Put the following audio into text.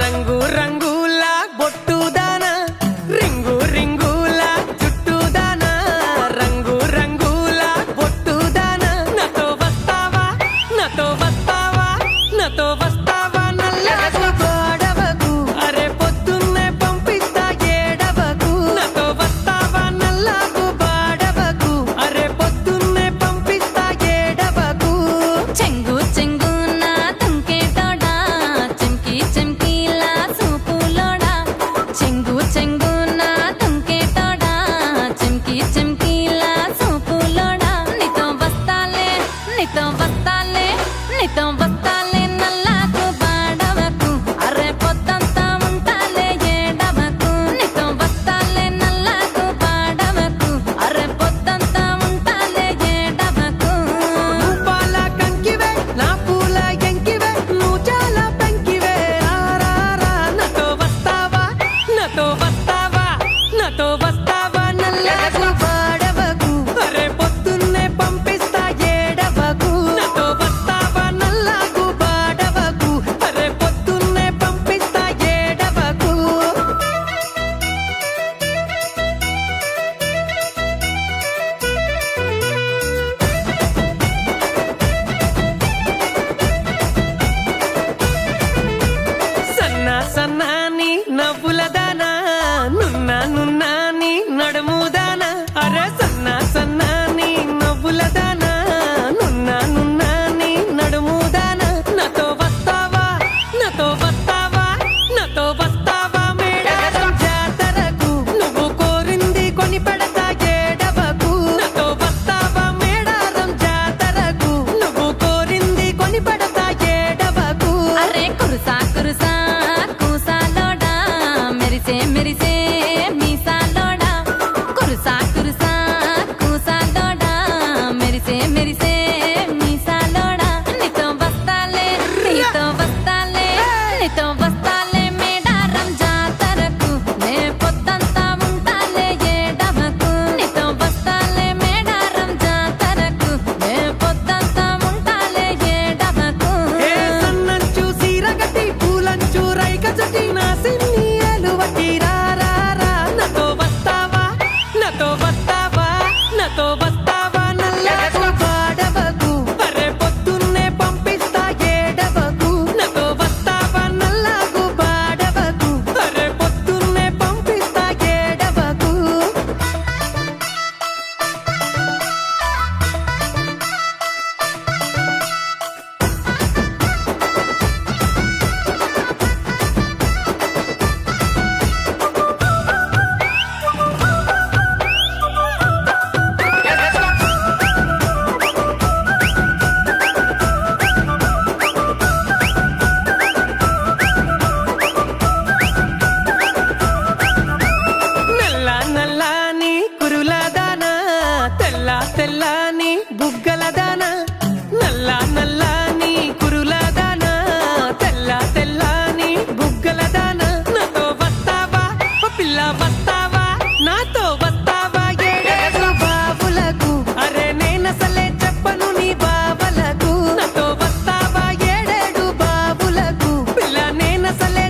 రంగు రంగుల బొట్టుదాన రింగు రింగుల చుట్టుదాన రంగు రంగుల బొట్టుదాన నాతో వస్తావా నాతో వస్తావా నాతో వస్తావా నల్లకు గోడవకు అరే పొద్దున్నే పంపిస్తా ఏడవకు నాతో వస్తావా నల్లకు బాడవకు అరే పొద్దున్నే పంపిస్తా ఏడవకు చెంగు చెంగున తుంకేటోడా చెంకి చెంకిలా సూపులోడా చెంగు చెంగున తుంకేటోడా చెంకి చెంకిలా సూపులోడా నీతో వస్తాలే నీతో వస్తాలే నీతో వస్తాలే నల్లకు బాడవకు అరే పొద్దంతా ఉంటాలే ఏడవకు నీతో వస్తాలే నల్లకు బాడవకు అరే పొద్దంతా ఉంటాలే ఏడవకు పాల కంకివే నా పూల ఎంకివే నువ్వు చాలా పెంకివే రారా నాతో వస్తావా నాతో వస్తావా నాతో వస్తావా నల్లకు బాడవకు అరే పొద్దున్నే పంపిస్తా ఏడవకు నాతో వస్తావా నల్లకు బాడవకు అరే పొద్దున్నే పంపిస్తా ఏడవకు సన్నా సన్నాని నవ్వులదానా నున్నా నున్నాని నడుముదానా అరే సన్నా సన్నాని నవ్వులదానా నున్నా నున్నాని నడుముదానా నాతో వస్తావా నాతో వస్తావా నాతో వస్తావా మేడారం జాతరకు నువ్వు కోరింది కొని పెడతా ఏడవకు నాతో వస్తావా మేడారం జాతరకు నువ్వు కోరింది కొని పెడతా ఏడవకు అరే కురుసా కురుసా కూసాలోడా మెరిసే మెరిసే మీసాలోడా కురుసా కురుసా కూసాలోడా మెరిసే మెరిసే మీసాలోడా నీతో వస్తాలే నీతో వస్తాలే నీతో వస్తాలే మేడారం జాతరకు నే పొద్దంతా ఉంటాలే ఏడవకు నీతో వస్తాలే మేడారం జాతరకు నే పొద్దంతా ఉంటాలే ఏడవకు ఏ సన్నంచు సీరగటి పూలంచు రైకచటి నా సిన్ని ఎలువటి రారా నాతో వస్తావా నాతో వస్తావా నాతో వస్తావా నల్లకు బాడవకు అరే పొద్దున్నే పంపిస్తా ఏడవకు నాతో వస్తావా నల్లకు బాడవకు అరే పొద్దున్నే పంపిస్తా ఏడవకు నల్ల నల్లని కురులదానా తెల్ల తెల్లని బుగ్గలదానా నల్ల నల్లని కురులదానా తెల్ల తెల్లని బుగ్గలదానా నాతో వస్తావా ఓ పిల్ల వస్తావా నాతో వస్తావా ఏడేడు బాబులకు అరే నేనసలే చెప్పను నీ బావలకు నాతో వస్తావా ఏడేడు బాబులకు పిల్ల నేనసలే